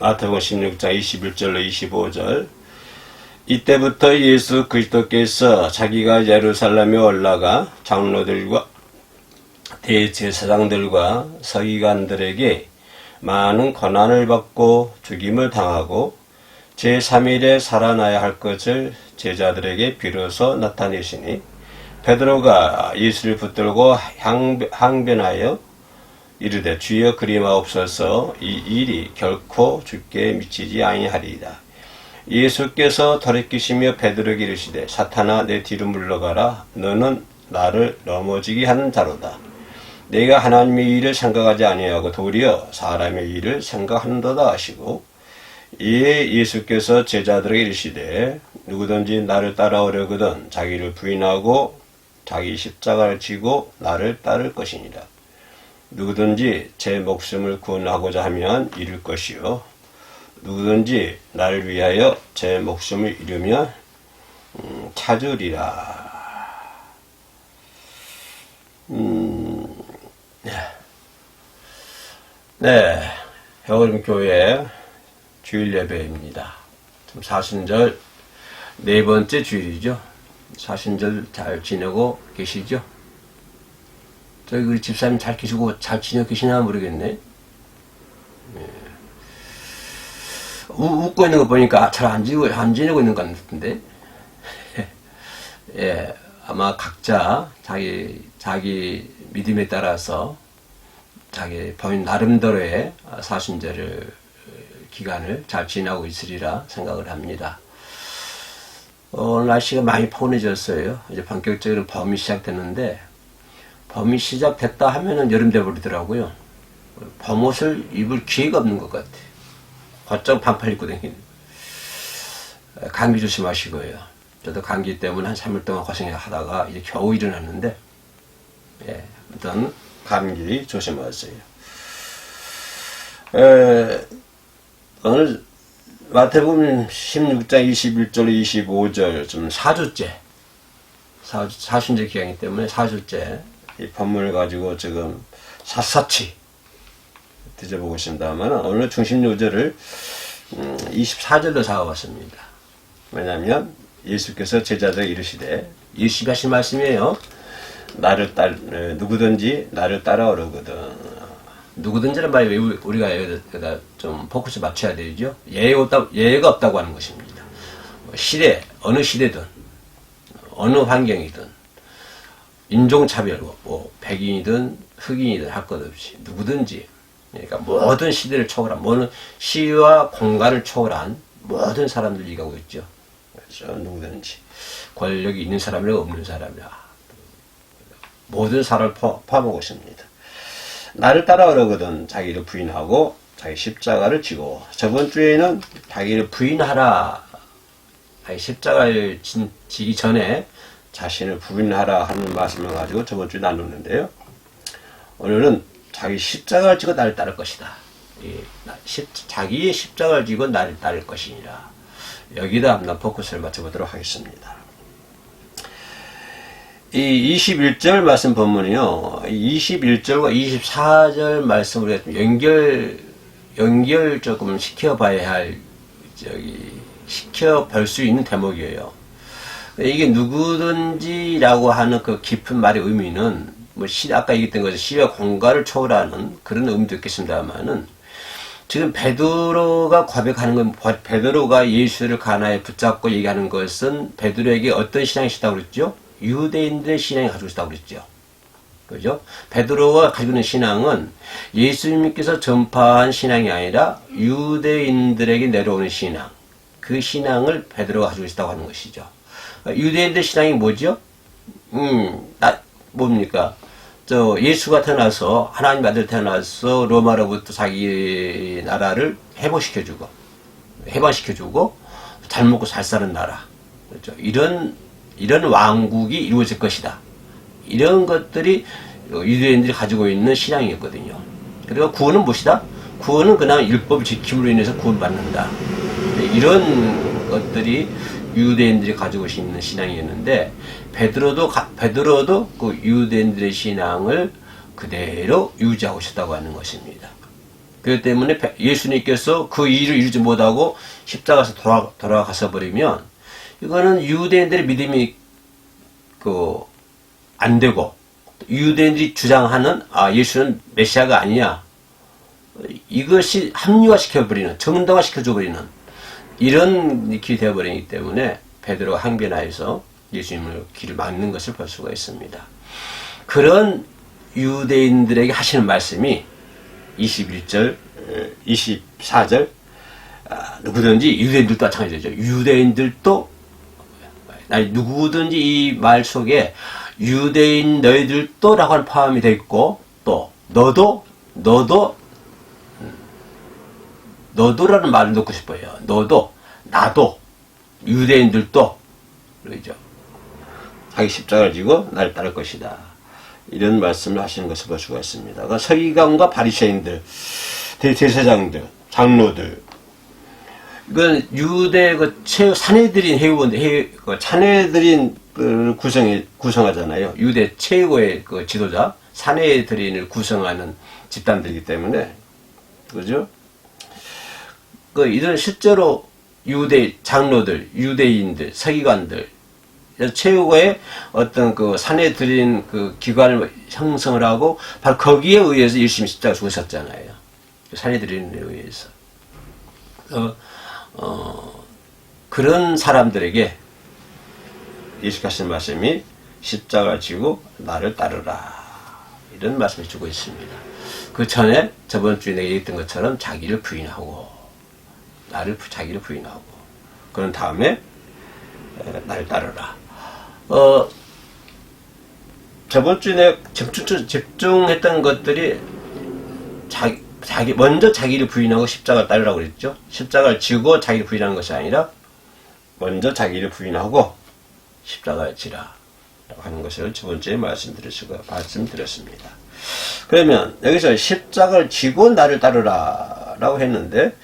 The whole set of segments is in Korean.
마태복음 16장 21절로 25절. 이때부터 예수 그리스도께서 자기가 예루살렘에 올라가 장로들과 대제사장들과 서기관들에게 많은 고난을 받고 죽임을 당하고 제3일에 살아나야 할 것을 제자들에게 비로소 나타내시니 베드로가 예수를 붙들고 항변하여 이르되 주여 그리마옵소서 이 일이 결코 주께 미치지 아니하리이다. 예수께서 돌이키시며 베드로에게 이르시되 사탄아 내 뒤로 물러가라. 너는 나를 넘어지게 하는 자로다. 내가 하나님의 일을 생각하지 아니하고 도리어 사람의 일을 생각하는도다 하시고 이에 예수께서 제자들에게 이르시되 누구든지 나를 따라오려거든 자기를 부인하고 자기 십자가를 지고 나를 따를 것이니라. 누구든지 제 목숨을 구원하고자 하면 잃을 것이요 누구든지 나를 위하여 제 목숨을 잃으면 찾으리라. 네, 해월교회 주일 예배입니다. 지금 사순절 네 번째 주일이죠. 사순절 잘 지내고 계시죠? 저희 그 집사님 잘 계시고 잘 지내고 계시나 모르겠네. 네. 웃고 있는 거 보니까 잘 안 지내고 있는 것 같은데. 예, 아마 각자 자기 믿음에 따라서 자기 본인 나름대로의 사순절 기간을 잘 지나고 있으리라 생각을 합니다. 오늘 날씨가 많이 포근해졌어요. 이제 본격적으로 봄이 시작됐는데 봄이 시작됐다 하면은 여름 돼버리더라고요. 봄옷을 입을 기회가 없는 것 같아요. 곧장 반팔 입고 다니는. 감기 조심하시고요. 저도 감기 때문에 한 3일 동안 고생하다가 이제 겨우 일어났는데, 예, 일단 감기 조심하세요. 오늘 마태복음 16장 21절 25절 좀 4주째 사순절 기간이기 때문에 4주째 이 본문을 가지고 지금 샅샅이 뒤져보고 있습니다만 오늘 중심 요절을 24절로 잡아봤습니다. 왜냐하면 예수께서 제자들에게 이르시되 예수님이 하신 말씀이에요. 누구든지 나를 따라오려거든. 누구든지란 말이 우리가 여기다 좀 포커스 맞춰야 되죠. 예외가 없다고 하는 것입니다. 시대, 어느 시대든, 어느 환경이든, 인종차별, 백인이든, 흑인이든 할 것 없이, 누구든지, 그러니까 모든 시대를 초월한, 모든 시와 공간을 초월한 모든 사람들 얘기하고 있죠. 그렇죠. 누구든지. 권력이 있는 사람이라 없는 사람이라. 모든 사람을 포함하고 있습니다. 나를 따라오려거든 자기를 부인하고 자기 십자가를 지고 저번 주에는 자기를 부인하라 자기 십자가를 지기 전에 자신을 부인하라 하는 말씀을 가지고 저번 주에 나눴는데요. 오늘은 자기 십자가를 지고 나를 따를 것이다. 자기의 십자가를 지고 나를 따를 것이니라. 여기다 한번 포커스를 맞춰보도록 하겠습니다. 이 21절 말씀 본문이요. 21절과 24절 말씀을 연결 조금 시켜봐야 할, 시켜볼 수 있는 대목이에요. 이게 누구든지라고 하는 그 깊은 말의 의미는, 아까 얘기했던 것처럼 시와 공간을 초월하는 그런 의미도 있겠습니다만은, 지금 베드로가 고백하는 건, 베드로가 예수를 가나에 붙잡고 얘기하는 것은 베드로에게 어떤 신앙이시다고 그랬죠? 유대인들의 신앙이 가지고 있다고 그랬죠. 그죠? 베드로가 가지고 있는 신앙은 예수님께서 전파한 신앙이 아니라 유대인들에게 내려오는 신앙. 그 신앙을 베드로가 가지고 있다고 하는 것이죠. 유대인들의 신앙이 뭐죠? 뭡니까? 예수가 태어나서, 하나님 아들 태어나서 로마로부터 자기 나라를 해방시켜주고, 잘 먹고 잘 사는 나라. 그렇죠? 이런 왕국이 이루어질 것이다. 이런 것들이 유대인들이 가지고 있는 신앙이었거든요. 그리고 구원은 무엇이다? 구원은 그냥 율법 지킴으로 인해서 구원받는다. 이런 것들이 유대인들이 가지고 있는 신앙이었는데 베드로도 그 유대인들의 신앙을 그대로 유지하고 있었다고 하는 것입니다. 그렇기 때문에 예수님께서 그 일을 이루지 못하고 십자가에서 돌아가서 버리면 이거는 유대인들의 믿음이 안 되고 유대인들이 주장하는 예수는 메시아가 아니야. 이것이 합리화시켜버리는, 정당화시켜줘버리는 이런 길이 되어버리기 때문에 베드로가 항변하여서 예수님을 길을 막는 것을 볼 수가 있습니다. 그런 유대인들에게 하시는 말씀이 21절, 24절 누구든지 유대인들도 마찬가지죠. 유대인들도 누구든지 이 말 속에 유대인 너희들도 라고 하는 포함이 되어 있고 또 너도라는 말을 넣고 싶어요. 너도 나도 유대인들도 그러죠. 자기 십자가를 지고 나를 따를 것이다. 이런 말씀을 하시는 것을 볼 수가 있습니다. 그러니까 서기관과 바리새인들, 대제사장들, 장로들, 이건 유대 사내들인 사내들인 구성하잖아요. 유대 최고의 지도자, 사내들인을 구성하는 집단들이기 때문에, 그죠? 이런 실제로 유대 장로들, 유대인들, 서기관들, 최고의 어떤 사내들인 기관을 형성을 하고, 바로 거기에 의해서 예수님이 십자가 죽으셨잖아요. 사내들인에 의해서. 그런 사람들에게 예수께서 하시는 말씀이 십자가를 지고 나를 따르라. 이런 말씀을 주고 있습니다. 그 전에 저번 주에 내가 얘기했던 것처럼 자기를 부인하고, 자기를 부인하고, 그런 다음에 나를 따르라. 저번 주에 내가 집중했던 것들이 먼저 자기를 부인하고 십자가를 따르라고 그랬죠. 십자가를 지고 자기를 부인하는 것이 아니라 먼저 자기를 부인하고 십자가를 지라 라고 하는 것을 저번 주에 말씀드렸습니다. 그러면 여기서 십자가를 지고 나를 따르라 라고 했는데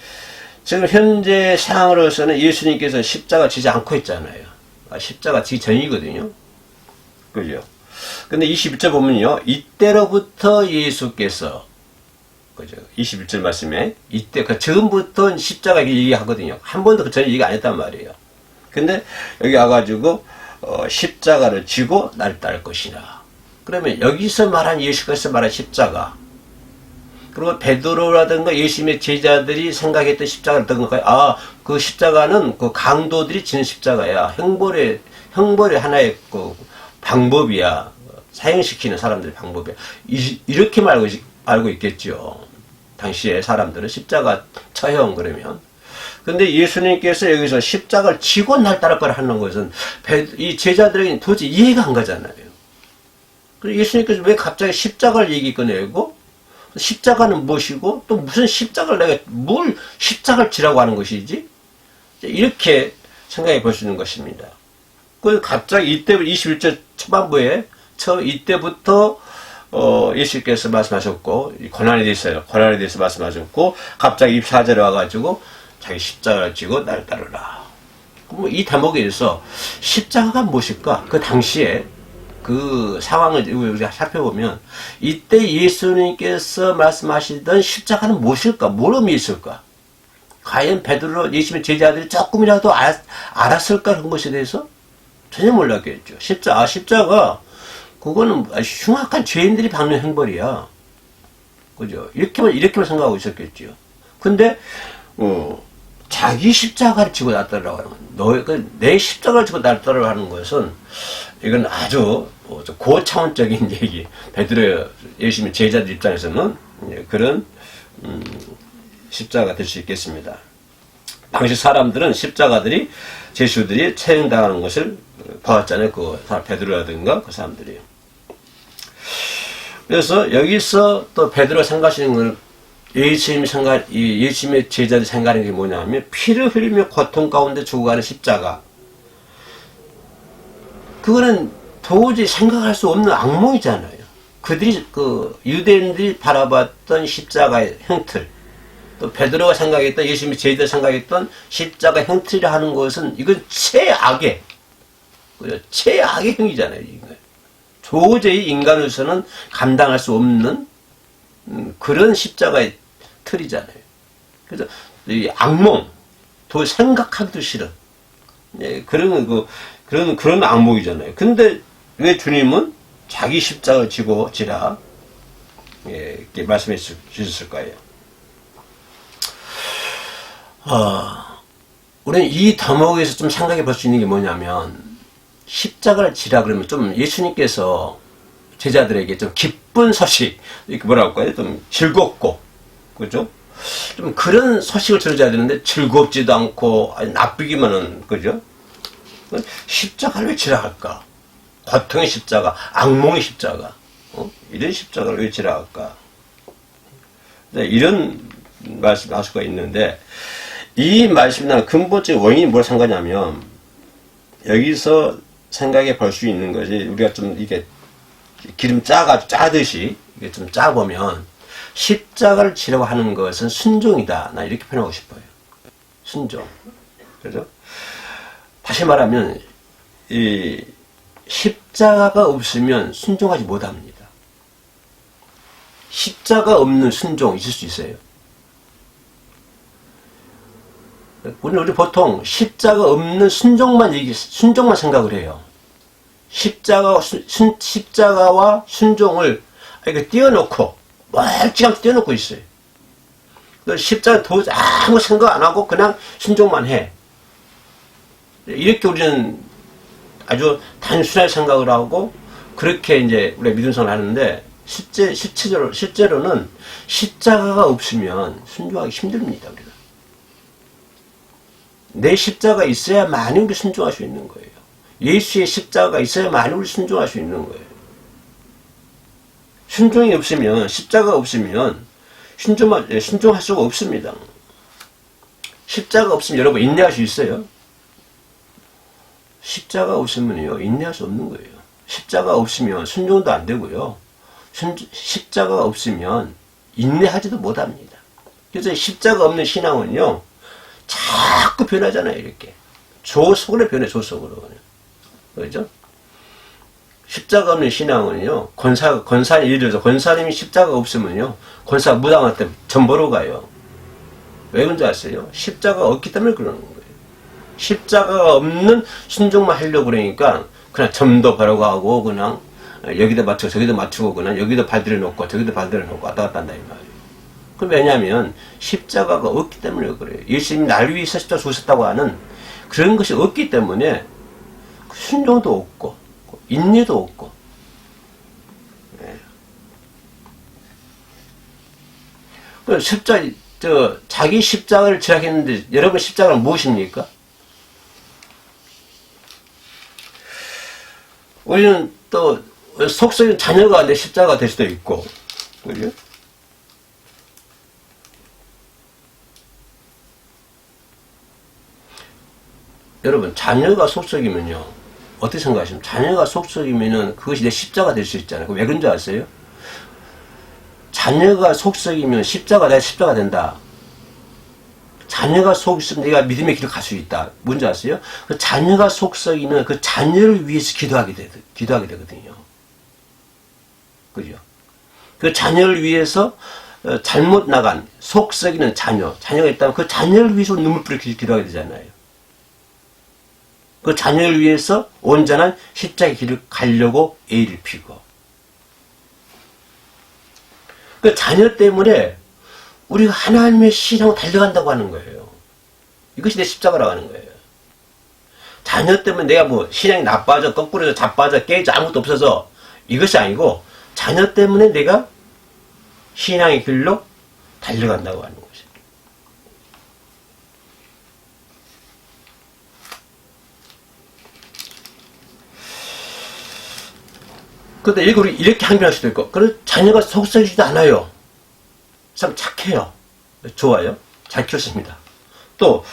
지금 현재 상황으로서는 예수님께서 십자가 지지 않고 있잖아요. 십자가 지기 전이거든요. 그죠? 근데 21절 보면요. 이때로부터 예수께서 그죠? 21절 말씀에 이때 처음부터 십자가 얘기하거든요. 한 번도 그 전에 얘기 안 했단 말이에요. 근데 여기 와가지고 십자가를 지고 나를 따를 것이라. 그러면 여기서 말한 예수께서 말한 십자가, 그리고 베드로라든가 예수님의 제자들이 생각했던 십자가를 어떤 건가요? 그 십자가는 그 강도들이 지는 십자가야. 형벌의 하나의 방법이야. 사형시키는 사람들의 방법이야. 이렇게 알고 있겠죠. 당시에 사람들은 십자가 처형 그러면. 근데 예수님께서 여기서 십자가를 지고 날 따를 거라 하는 것은 이 제자들에게는 도저히 이해가 안 가잖아요. 그래서 예수님께서 왜 갑자기 십자가를 얘기 꺼내고 십자가는 무엇이고 또 무슨 십자가를 뭘 십자가를 지라고 하는 것이지? 이렇게 생각해 볼 수 있는 것입니다. 그 갑자기 이때 21절 초반부에 이때부터 예수께서 말씀하셨고 고난에 대해서 말씀하셨고 갑자기 24절에 와가지고 자기 십자가를 지고 나를 따르라. 그럼 이 대목에 대해서 십자가가 무엇일까? 그 당시에 그 상황을 우리가 살펴보면 이때 예수님께서 말씀하시던 십자가는 무엇일까? 뭘 의미했을까? 과연 베드로 예수님의 제자들이 조금이라도 알았을까? 그런 것에 대해서 전혀 몰랐겠죠. 십자가 그거는 흉악한 죄인들이 받는 형벌이야. 그죠? 이렇게만 생각하고 있었겠죠. 근데, 자기 십자가를 지고 나를 따르라고 하는 건, 내 십자가를 지고 나를 따르라고 하는 것은, 이건 아주 고차원적인 얘기. 베드로, 예수님의 제자들 입장에서는 그런, 십자가가 될 수 있겠습니다. 당시 사람들은 십자가들이, 제수들이 처형당하는 것을 봐왔잖아요. 베드로라든가 그 사람들이. 그래서 여기서 또 베드로가 생각하시는 건 예수님의 제자들이 생각하는 게 뭐냐면 피를 흘리며 고통 가운데 죽어가는 십자가. 그거는 도저히 생각할 수 없는 악몽이잖아요. 그들이 유대인들이 바라봤던 십자가의 형틀, 또 베드로가 생각했던 예수님의 제자들이 생각했던 십자가 형틀이라 하는 것은 이건 최악의 형이잖아요. 이거. 도저히 인간으로서는 감당할 수 없는 그런 십자가의 틀이잖아요. 그래서 이 악몽, 더 생각하기도 싫은 예, 그런 악몽이잖아요. 근데 왜 주님은 자기 십자가를 지고 지라 예, 이렇게 말씀해 주셨을 거예요. 우리는 이 대목에서 좀 생각해 볼 수 있는 게 뭐냐면 십자가를 지라 그러면 좀 예수님께서 제자들에게 좀 기쁜 소식, 이렇게 뭐라고 할까요? 좀 즐겁고, 그죠? 좀 그런 소식을 들어줘야 되는데 즐겁지도 않고 나쁘기만은, 그죠? 십자가를 왜 지라 할까? 고통의 십자가, 악몽의 십자가, 이런 십자가를 왜 지라 할까? 이런 말씀 할 수가 있는데 이 말씀이랑 근본적 원인이 뭘 상관하냐면 여기서 생각해 볼 수 있는 것이 우리가 좀 이게 기름 짜듯이 이게 좀 짜보면 십자가를 지라고 하는 것은 순종이다. 나 이렇게 표현하고 싶어요. 순종. 그죠? 다시 말하면 이 십자가가 없으면 순종하지 못합니다. 십자가 없는 순종 있을 수 있어요. 우리 보통 십자가 없는 순종만 생각을 해요. 십자가와 순종을 이렇게 띄워놓고 멀찌감치 띄워놓고 있어요. 십자가 도저히 아무 생각 안 하고 그냥 순종만 해. 이렇게 우리는 아주 단순하게 생각을 하고 그렇게 이제 우리가 믿음 생활을 하는데 실제로는 십자가가 없으면 순종하기 힘듭니다. 우리가. 내 십자가 있어야만이 우리 순종할 수 있는 거예요. 예수의 십자가가 있어야만이 우리 순종할 수 있는 거예요. 순종이 없으면, 십자가가 없으면 순종할 수가 없습니다. 십자가 없으면 여러분 인내할 수 있어요? 십자가 없으면요 인내할 수 없는 거예요. 십자가 없으면 순종도 안 되고요. 십자가 없으면 인내하지도 못합니다. 그래서 십자가 없는 신앙은요 자꾸 변하잖아요. 이렇게 조속으로 변해. 조속으로. 그렇죠? 십자가 없는 신앙은요 권사님, 예를 들어서 권사님이 십자가 없으면요 권사가 무당할 때 전보러 가요. 왜 그런지 아세요? 십자가가 없기 때문에 그러는 거예요. 십자가가 없는 순종만 하려고 그러니까 그냥 점도 바로 가고 그냥 여기다 맞추고 저기다 맞추고 그냥 여기다 발들여 놓고 저기다 발들여 놓고 왔다 갔다 한다 이 말이에요. 그럼 왜냐하면 십자가가 없기 때문에 그래요. 예수님이 날 위해서 십자가 죽으셨다고 하는 그런 것이 없기 때문에 순종도 없고 인내도 없고 네. 자기 십자가를 지락했는데 여러분 십자가는 무엇입니까? 우리는 또 속속인 자녀가 내 십자가가 될 수도 있고 그죠? 여러분 자녀가 속속이면요 어떻게 생각하십니까? 자녀가 속속이면은 그것이 내 십자가 될 수 있잖아요. 왜 그런 줄 아세요? 자녀가 속속이면 내 십자가 된다. 자녀가 속 있으면 내가 믿음의 길을 갈 수 있다. 뭔지 아세요? 그 자녀가 속썩이면 그 자녀를 위해서 기도하게 되거든요. 그죠? 그 자녀를 위해서 잘못 나간 속썩이는 자녀가 있다면 그 자녀를 위해서 눈물 뿌려 기도하게 되잖아요. 그 자녀를 위해서 온전한 십자가의 길을 가려고 애를 피고 그 자녀 때문에 우리가 하나님의 신앙으로 달려간다고 하는 거예요. 이것이 내 십자가라고 하는 거예요. 자녀 때문에 내가 뭐 신앙이 나빠져, 거꾸로 자빠져, 깨져, 아무것도 없어서 이것이 아니고 자녀 때문에 내가 신앙의 길로 달려간다고 하는 것이에요. 그런데 이렇게 항변할 수도 있고, 그래서 자녀가 속썩이지도 않아요. 참 착해요. 좋아요. 잘 키웠습니다. 또,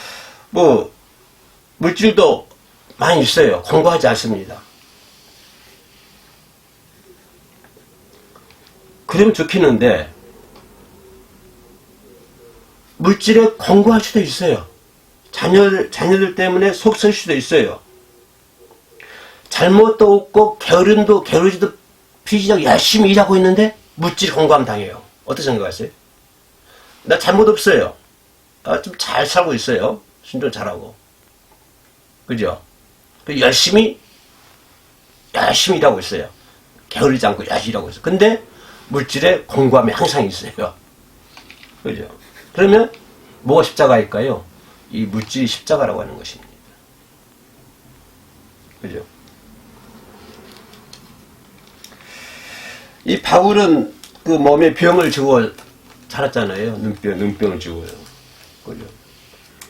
물질도 많이 있어요. 공부하지 않습니다. 그러면 좋겠는데, 물질에 공부할 수도 있어요. 자녀들 때문에 속썩일 수도 있어요. 잘못도 없고, 게으르지도 피지자고 열심히 일하고 있는데, 물질 공부하면 당해요. 어떻게 생각하세요? 나 잘못 없어요. 좀 잘 살고 있어요. 순종 잘하고. 그죠? 열심히 일하고 있어요. 게으르지 않고 열심히 일하고 있어요. 근데 물질에 공고함이 항상 있어요. 그죠? 그러면 뭐가 십자가일까요? 이 물질이 십자가라고 하는 것입니다. 그죠? 이 바울은 그 몸에 병을 지고 살았잖아요. 눈병을 지고요. 그죠?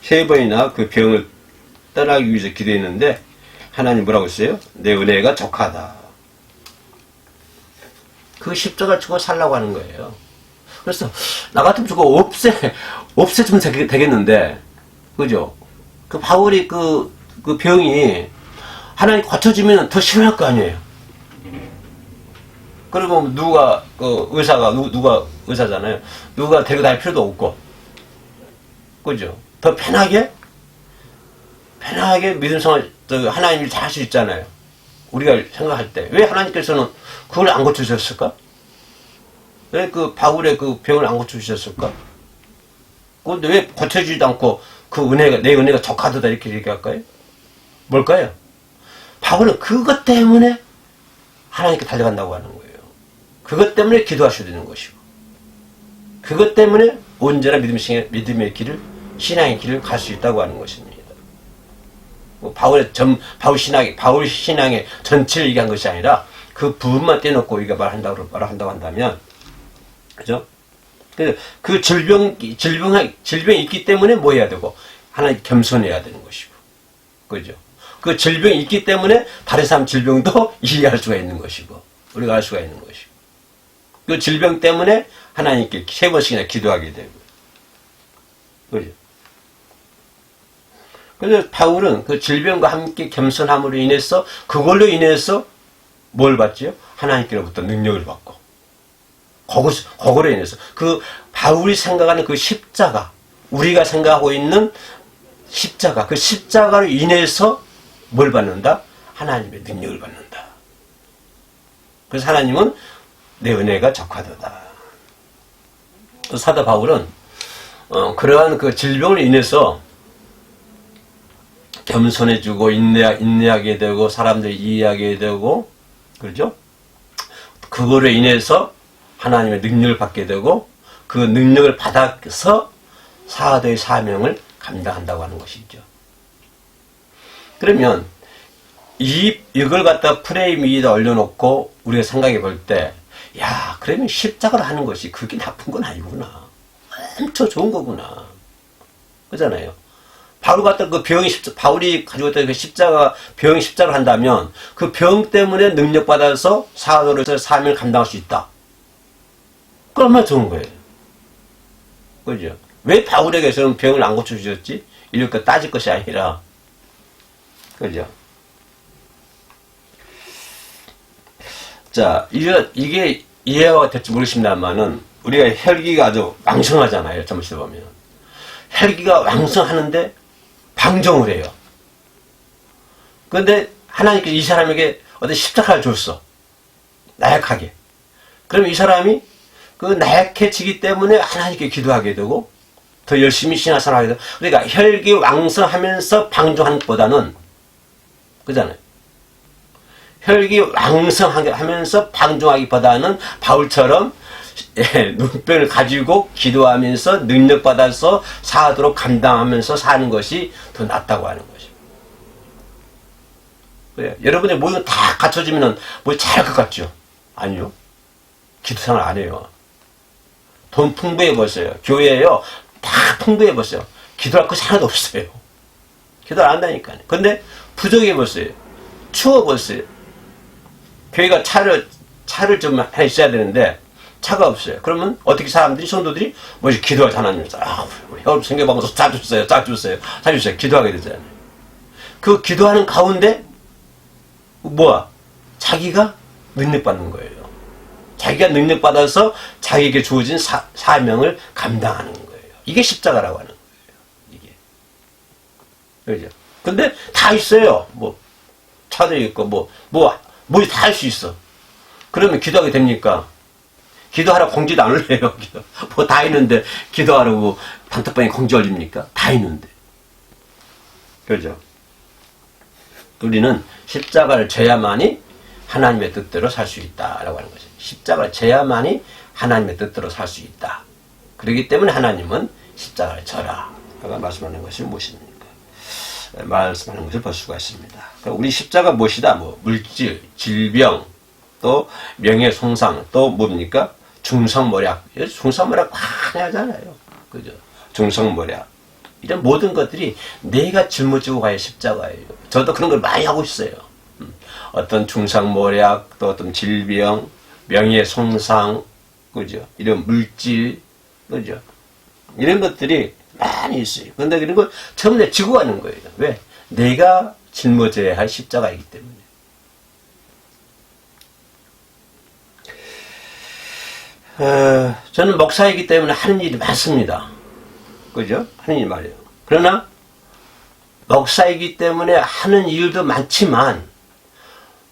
세 번이나 그 병을 떠나기 위해서 기도했는데 하나님 뭐라고 했어요? 내 은혜가 족하다. 그 십자가를 지고 살라고 하는 거예요. 그래서 나 같으면 저거 없애주면 되겠는데, 그죠? 그 바울이 그 병이 하나님 고쳐주면 더 심할 거 아니에요. 그리고 누가 누가 의사잖아요. 누가 데리고 다닐 필요도 없고, 그죠? 더 편하게 믿음성을 하나님 일 다 할 수 있잖아요. 우리가 생각할 때 왜 하나님께서는 그걸 안 고쳐주셨을까? 왜 그 바울의 그 병을 안 고쳐주셨을까? 그런데 왜 고쳐주지도 않고 내 은혜가 족하도다 이렇게 얘기할까요? 뭘까요? 바울은 그것 때문에 하나님께 달려간다고 하는 거예요. 그것 때문에 기도하셔야 되는 것이고, 그것 때문에 온전한 믿음의 길을, 신앙의 길을 갈 수 있다고 하는 것입니다. 바울 신앙의 전체를 얘기한 것이 아니라 그 부분만 떼놓고 우리가 말한다고 한다면, 그죠? 그 질병이 있기 때문에 뭐 해야 되고, 하나님 겸손해야 되는 것이고, 그죠? 그 질병이 있기 때문에 다른 사람 질병도 이해할 수가 있는 것이고, 우리가 알 수가 있는 것이고, 그 질병 때문에 하나님께 3번씩이나 기도하게 되고, 그죠? 그래서 바울은 그 질병과 함께 겸손함으로 인해서, 그걸로 인해서 뭘 받지요? 하나님께로부터 능력을 받고, 그거로 인해서 그 바울이 생각하는 그 십자가, 우리가 생각하고 있는 십자가, 그 십자가로 인해서 뭘 받는다? 하나님의 능력을 받는다. 그래서 하나님은 내 은혜가 족하도다. 사도 바울은 그러한 그 질병을 인해서 겸손해지고 인내하게 되고 사람들이 이해하게 되고, 그렇죠? 그거로 인해서 하나님의 능력을 받게 되고, 그 능력을 받아서 사도의 사명을 감당한다고 하는 것이죠. 그러면 이걸 갖다 프레임 위에다 올려놓고 우리가 생각해 볼 때, 야, 그러면 십자가를 하는 것이 그게 나쁜 건 아니구나. 엄청 좋은 거구나. 그잖아요. 바울이 가지고 있던 그 병이 십자가를 한다면 그 병 때문에 능력받아서 사도로서 사명을 감당할 수 있다. 그 얼마나 좋은 거예요. 그죠? 왜 바울에게서는 병을 안 고쳐주셨지? 이렇게 따질 것이 아니라, 그죠? 자, 이게 이해가 될지 모르겠습니다만은, 우리가 혈기가 아주 왕성하잖아요. 잘못해 보면. 혈기가 왕성하는데 방종을 해요. 그런데 하나님께서 이 사람에게 어떤 십자가를 줬어. 나약하게. 그럼 이 사람이 그 나약해지기 때문에 하나님께 기도하게 되고, 더 열심히 신앙생활하게 되고, 그러니까 혈기 왕성하면서 방종하는 것보다는, 그잖아요. 혈기 왕성하게 하면서 방종하기보다는 바울처럼 눈병을 가지고 기도하면서 능력받아서 사도록 감당하면서 사는 것이 더 낫다고 하는 것이죠. 그래. 여러분의 모든 다 갖춰지면 뭐 잘할 것 같죠? 아니요. 기도생활 안 해요. 돈 풍부해 보세요. 교회에요. 다 풍부해 보세요. 기도할 것이 하나도 없어요. 기도를 안 한다니까요. 근데 부족해 보세요. 추워 보세요. 교회가 차를 좀 하나 있어야 되는데 차가 없어요. 그러면 어떻게 성도들이 뭐지 기도할 하나님께서 우리 여러분 생계방송 짜주세요. 기도하게 되잖아요. 그 기도하는 가운데 자기가 능력받는 거예요. 자기가 능력받아서 자기에게 주어진 사명을 감당하는 거예요. 이게 십자가라고 하는 거예요. 이게. 그죠? 근데 다 있어요. 차도 있고 다 할 수 있어. 그러면 기도하게 됩니까? 기도하라고 공지도 안 올려요. 뭐 다 있는데 기도하라고 단톡방에 공지 올립니까? 다 있는데. 그죠? 우리는 십자가를 져야만이 하나님의 뜻대로 살 수 있다라고 하는 거죠. 십자가를 져야만이 하나님의 뜻대로 살 수 있다. 그렇기 때문에 하나님은 십자가를 져라. 라고 말씀하는 것이 무엇입니까? 말씀하는 것을 볼 수가 있습니다. 우리 십자가 무엇이다? 뭐 물질, 질병, 또 명예훼손상, 또 뭡니까? 중성모략. 중성모략 많이 하잖아요. 그죠? 중성모략. 이런 모든 것들이 내가 짊어지고 가야 십자가예요. 저도 그런 걸 많이 하고 있어요. 어떤 중성모략, 또 어떤 질병, 명예훼손상, 그죠? 이런 물질, 그죠? 이런 것들이 많이 있어요. 그런데 이런 걸 전부 다 지고 가는 거예요. 왜? 내가 짊어져야 할 십자가이기 때문에. 저는 목사이기 때문에 하는 일이 많습니다. 그죠? 하는 일이 많아요. 그러나 목사이기 때문에 하는 일도 많지만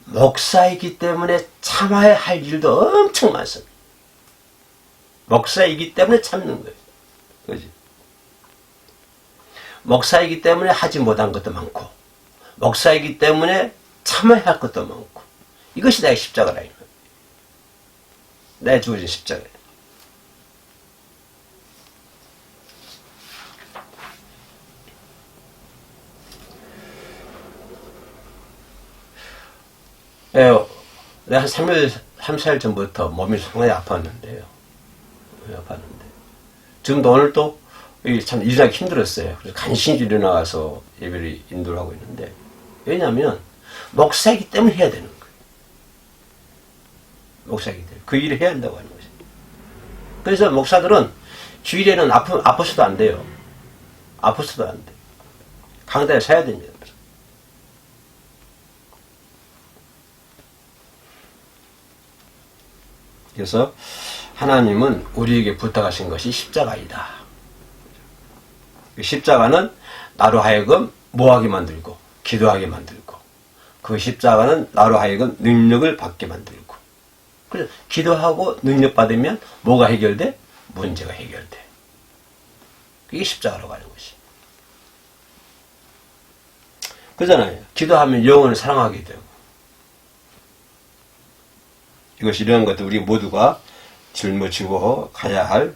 목사이기 때문에 참아야 할 일도 엄청 많습니다. 목사이기 때문에 참는 거예요. 그지? 목사이기 때문에 하지 못한 것도 많고 목사이기 때문에 참아야 할 것도 많고 이것이 나의 십자가라. 내 주어진 십자가예요. 내가 한 3-4일 전부터 몸이 상당히 아팠는데요. 아팠는데. 지금도 오늘 또 참 일하기 힘들었어요. 그래서 간신히 일어나서 예배를 인도를 하고 있는데, 왜냐하면 목사이기 때문에 해야 되는 거예요. 목사이기 때문에 그 일을 해야 한다고 하는 거죠. 그래서 목사들은 주일에는 아파서도 안 돼요. 아파서도 안 돼. 강단에 서야 됩니다. 그래서 하나님은 우리에게 부탁하신 것이 십자가이다. 십자가는 나로 하여금 뭐하게 만들고 기도하게 만들고 그 십자가는 나로 하여금 능력을 받게 만들고 그래서 기도하고 능력 받으면 뭐가 해결돼? 문제가 해결돼. 그게 십자가라고 하는 것이. 그잖아요. 기도하면 영혼을 사랑하게 되고 이것이 이런 것들 우리 모두가 짊어지고 가야 할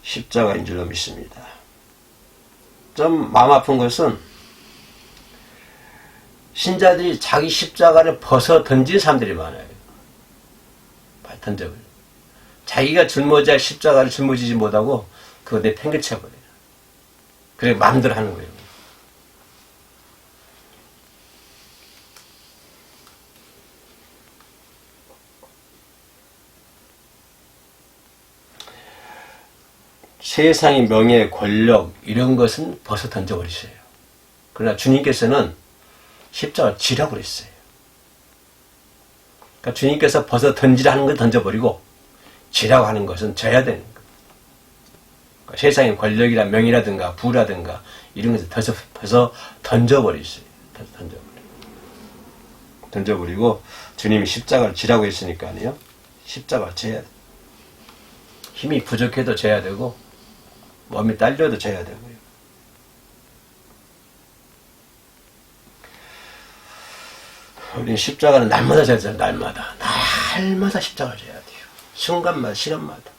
십자가인 줄로 믿습니다. 좀 마음 아픈 것은 신자들이 자기 십자가를 벗어 던진 사람들이 많아요. 던져버려요. 자기가 짊어져야 할 십자가를 짊어지지 못하고 그거 내팽개쳐버려요. 그래 마음대로 하는 거예요. 세상의 명예, 권력 이런 것은 벗어 던져버리세요. 그러나 주님께서는 십자가를 지라고 그랬어요. 그러니까 주님께서 벗어 던지라 하는 건 던져버리고 지라고 하는 것은 져야 되는 거예요. 그러니까 세상의 권력이라 명예라든가 부라든가 이런 것을 벗어 던져버리세요. 던져버리고 주님이 십자가를 지라고 했으니까요. 십자가를 져야 돼요. 힘이 부족해도 져야 되고 몸이 딸려도 져야 되고요. 우리는 십자가는 날마다 져야 돼요. 날마다 십자가를 져야 돼요. 순간마다 시간마다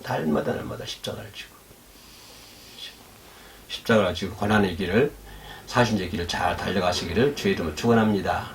날마다 십자가를 지고 십자가를 지고 고난의 길을 사신의 길을 잘 달려가시기를 주의 이름으로 축원합니다.